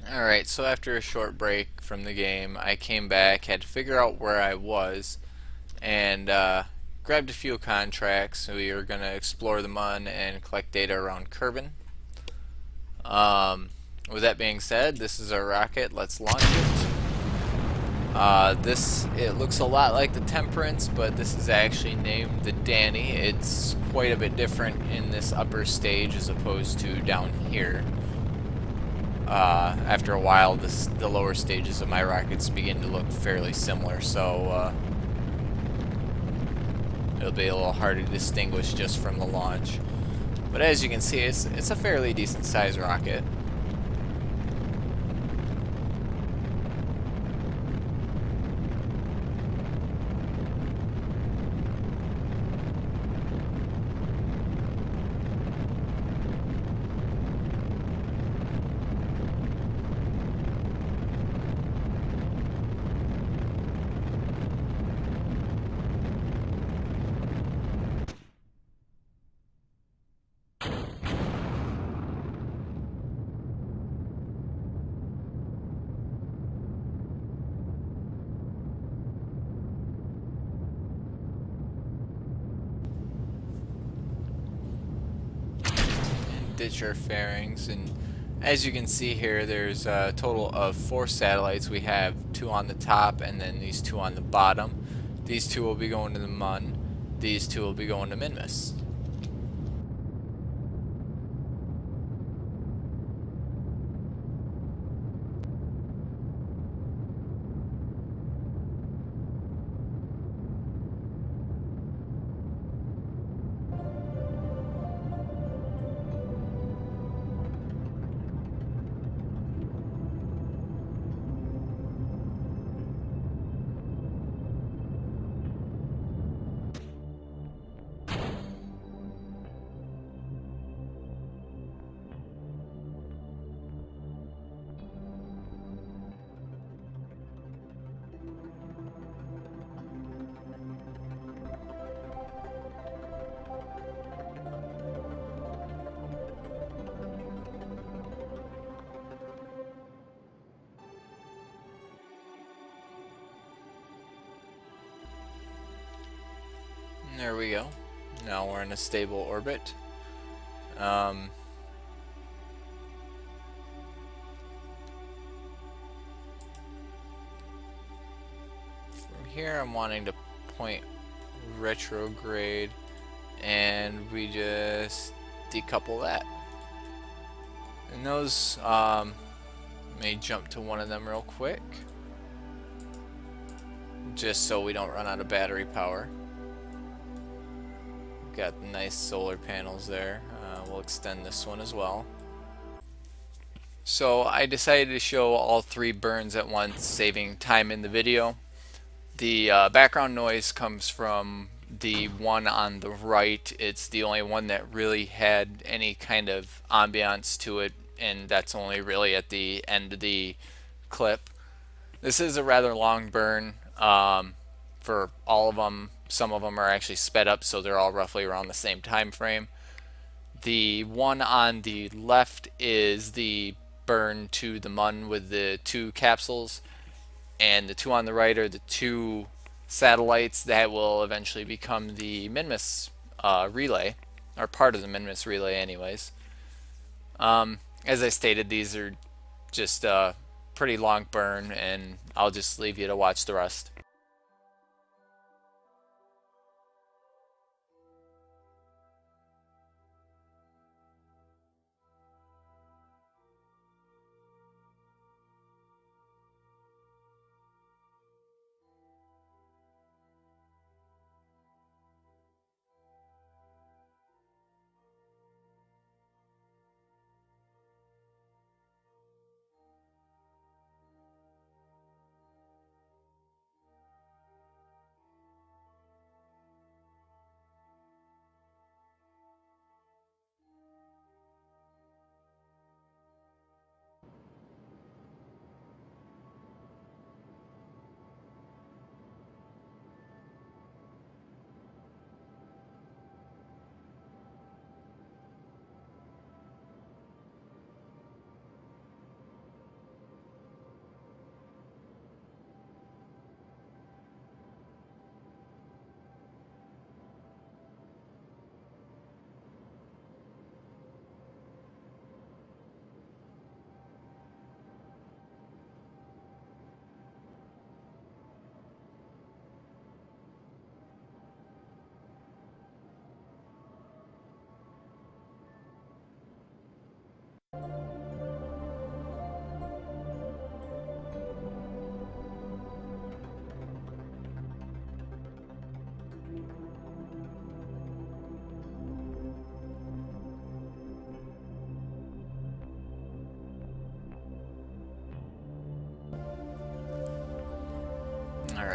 Alright, so after a short break from the game, I came back, had to figure out where I was, and grabbed a few contracts. We were going to explore the MUN and collect data around Kerbin. Um, with that being said, this is our rocket. Let's launch it. It looks a lot like the Temperance, but this is actually named the Danny. It's quite a bit different in this upper stage as opposed to down here. After a while, the lower stages of my rockets begin to look fairly similar, so it'll be a little hard to distinguish just from the launch. But as you can see, it's a fairly decent sized rocket. Ditch our fairings, and as you can see here, there's a total of 4 satellites. We have 2 on the top and then these 2 on the bottom. These 2 will be going to the MUN. These 2 will be going to minmus. There we go. Now we're in a stable orbit. Um, from here I'm wanting to point retrograde, and we just decouple that. And those, may jump to one of them real quick, just so we don't run out of battery power. Got nice solar panels there. We'll extend this one as well. So I decided to show all 3 burns at once, saving time in the video. The background noise comes from the one on the right. It's the only one that really had any kind of ambiance to it, and that's only really at the end of the clip. This is a rather long burn for all of them. Some of them are actually sped up, so they're all roughly around the same time frame. The one on the left is the burn to the MUN with the 2 capsules, and the 2 on the right are the 2 satellites that will eventually become the minmus relay, or part of the minmus relay anyways. As I stated, these are just a pretty long burn, and I'll just leave you to watch the rest.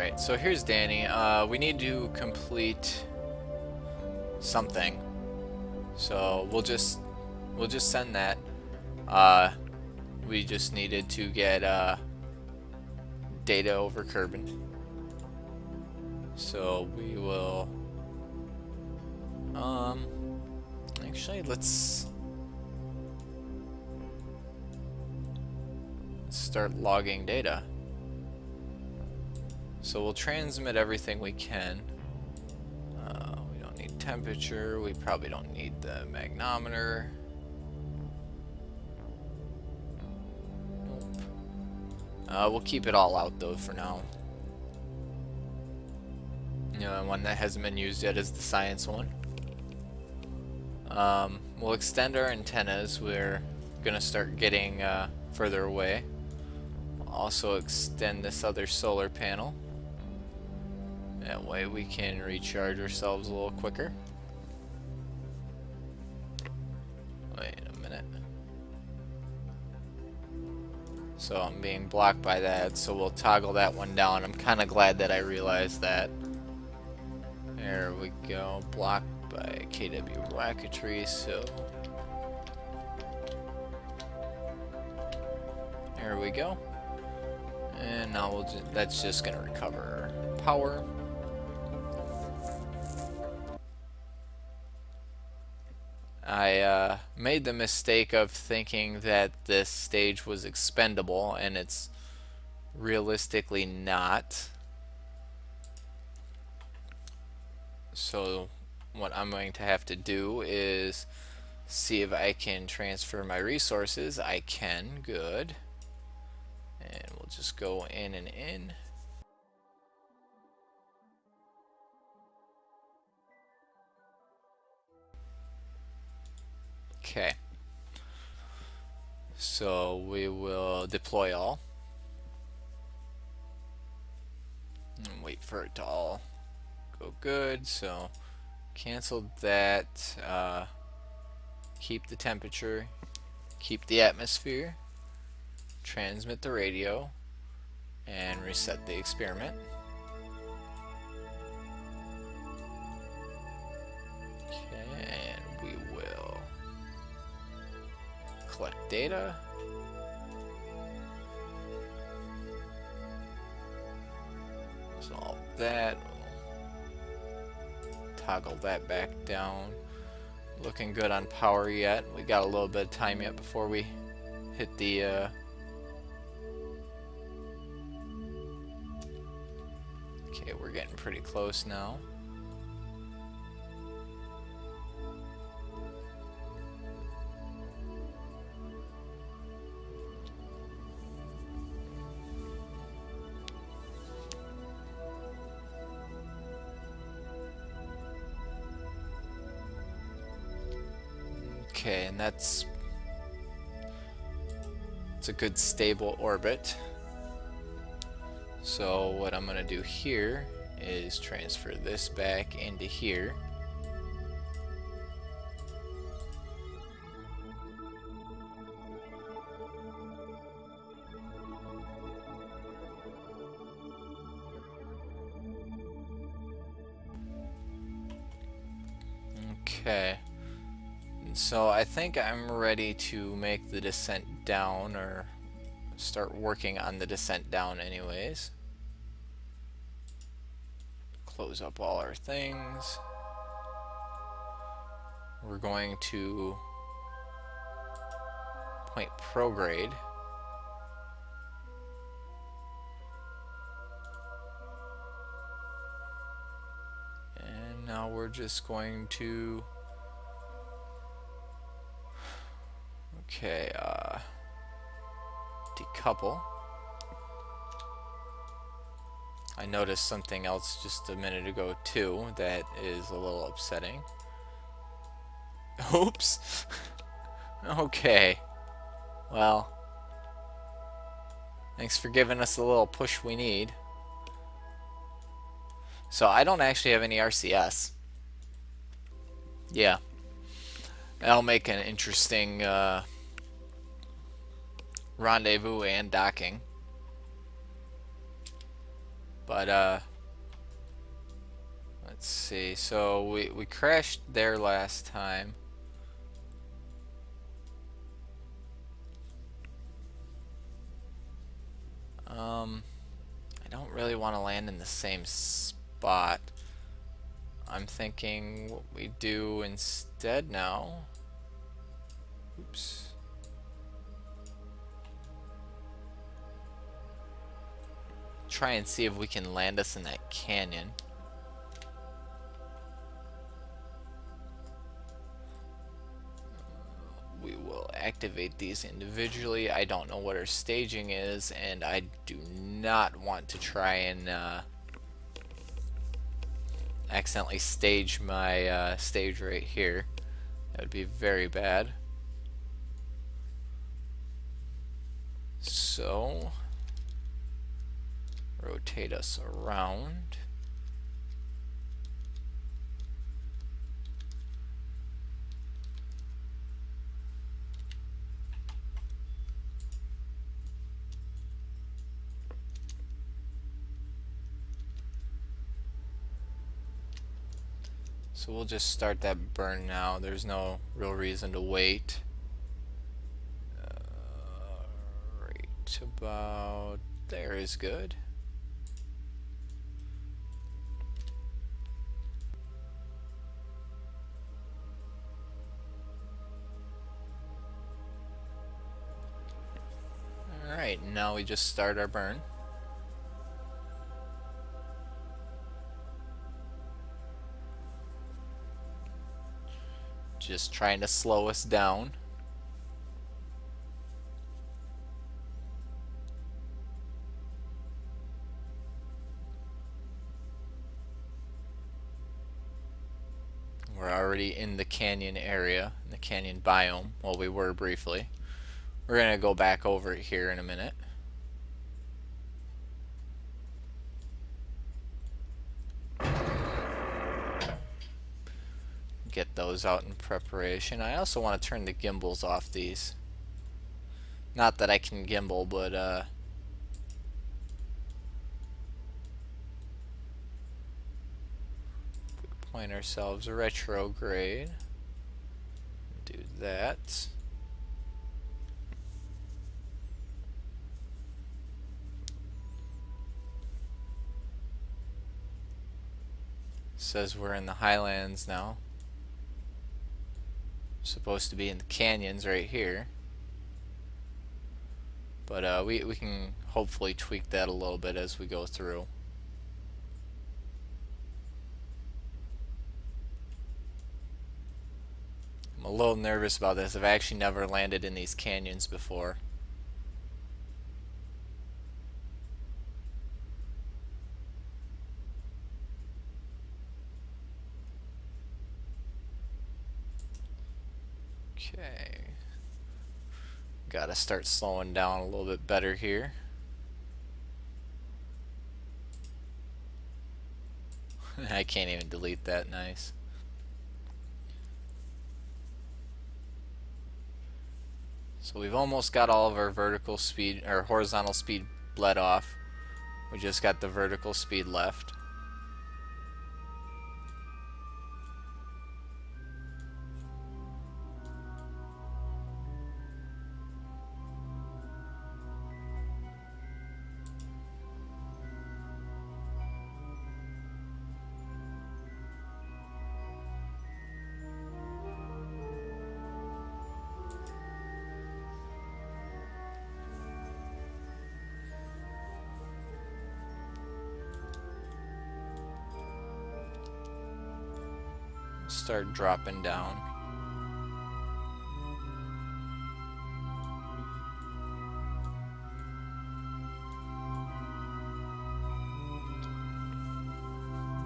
Alright, so here's Danny. We need to complete something. So we'll just send that. We just needed to get data over Kerbal. So we will actually let's start logging data. So we'll transmit everything we can. We don't need temperature. We probably don't need the magnometer. Nope. We'll keep it all out though for now. You know, the one that hasn't been used yet is the science one. We'll extend our antennas. We're gonna start getting further away. We'll also extend this other solar panel. That way we can recharge ourselves a little quicker. Wait a minute. So I'm being blocked by that, so we'll toggle that one down. I'm kind of glad that I realized that. There we go. Blocked by KW Rocketry, so there we go. And now we'll that's just gonna recover power. I made the mistake of thinking that this stage was expendable, and it's realistically not. So what I'm going to have to do is see if I can transfer my resources. I can, good. And we'll just go in and in. Okay. So we will deploy all. And wait for it to all go good. So cancel that. Keep the temperature. Keep the atmosphere. Transmit the radio. And reset the experiment. Okay, and we will collect data. Resolve that. Toggle that back down. Looking good on power yet. We got a little bit of time yet before we hit the okay, we're getting pretty close now. Okay, and it's a good stable orbit. So what I'm gonna do here is transfer this back into here. Okay. So I think I'm ready to make the descent down, or start working on the descent down anyways. Close up all our things. We're going to point prograde. And now we're just going to decouple. I noticed something else just a minute ago too that is a little upsetting. Oops. Okay. Well, thanks for giving us the little push we need. So I don't actually have any RCS. Yeah. That'll make an interesting rendezvous and docking. But let's see. So we crashed there last time. I don't really want to land in the same spot. I'm thinking what we do instead now. Oops. Try and see if we can land us in that canyon. We will activate these individually. I don't know what our staging is, and I do not want to try and accidentally stage my stage right here. That would be very bad. So, rotate us around. So we'll just start that burn now. There's no real reason to wait. Right about there is good. Alright, now we just start our burn. Just trying to slow us down. We're already in the canyon area, in the canyon biome. Well, we were briefly. We're going to go back over it here in a minute. Get those out in preparation. I also want to turn the gimbals off these. Not that I can gimbal, but point ourselves retrograde. Do that. Says we're in the highlands now. Supposed to be in the canyons right here. But we can hopefully tweak that a little bit as we go through. I'm a little nervous about this. I've actually never landed in these canyons before. Okay. Gotta start slowing down a little bit better here. I can't even delete that. Nice. So we've almost got all of our vertical speed or horizontal speed bled off. We just got the vertical speed left. Start dropping down.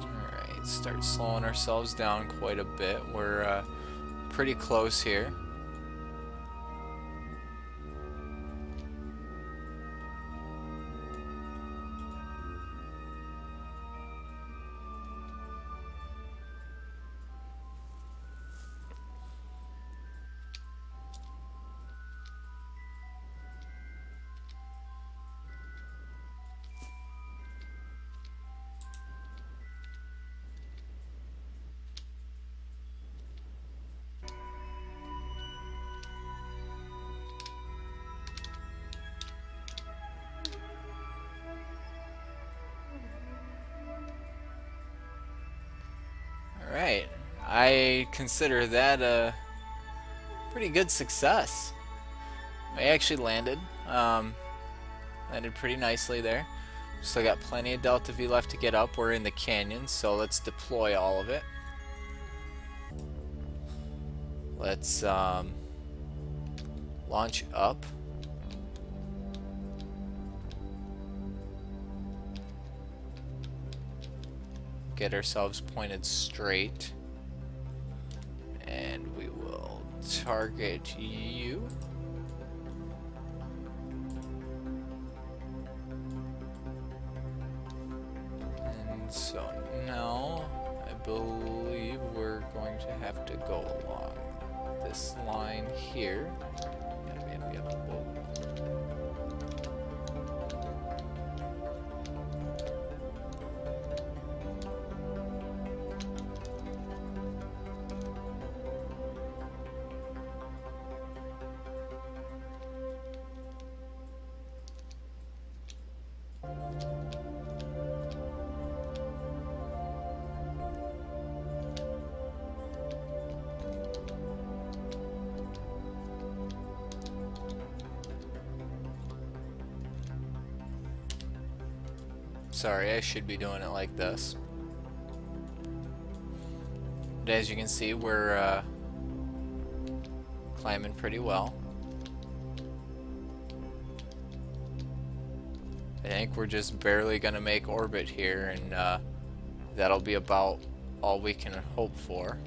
Alright, start slowing ourselves down quite a bit. We're pretty close here. Alright, I consider that a pretty good success. I actually landed pretty nicely there. Still got plenty of delta V left to get up. We're in the canyon, so let's deploy all of it. Let's launch up. Get ourselves pointed straight. And we will target you. And so now I believe we're going to have to go along this line here. Yep. Whoa. Sorry, I should be doing it like this. But as you can see, we're climbing pretty well. I think we're just barely gonna make orbit here, and that'll be about all we can hope for.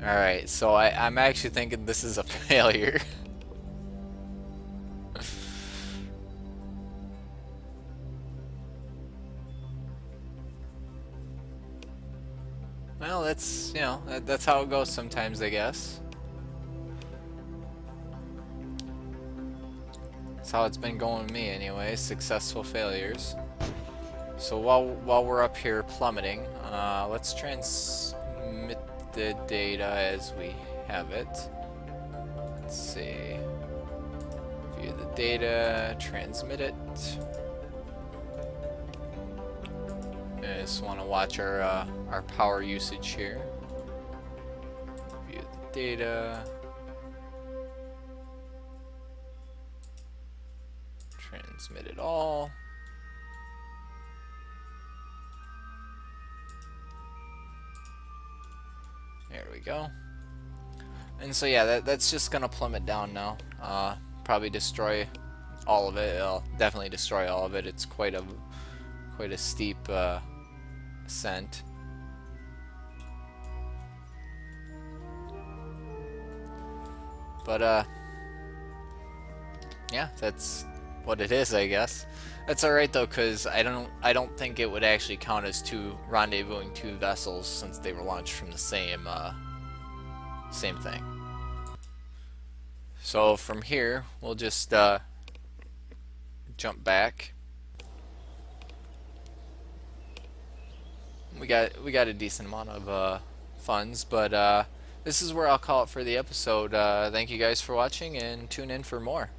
Alright, so I'm actually thinking this is a failure. Well, that's, that's how it goes sometimes, I guess. That's how it's been going with me anyway, successful failures. So while we're up here plummeting, let's transmit the data as we have it. Let's see. View the data, transmit it. I just want to watch our power usage here. View the data. Transmit it all. There we go. And so yeah, that's just gonna plummet down now. Probably destroy all of it. It'll definitely destroy all of it. It's quite a steep ascent. But yeah, that's what it is, I guess. That's alright though, because I don't think it would actually count as rendezvousing two vessels, since they were launched from the same thing. So from here, we'll just jump back. We got a decent amount of funds, but this is where I'll call it for the episode. Thank you guys for watching, and tune in for more.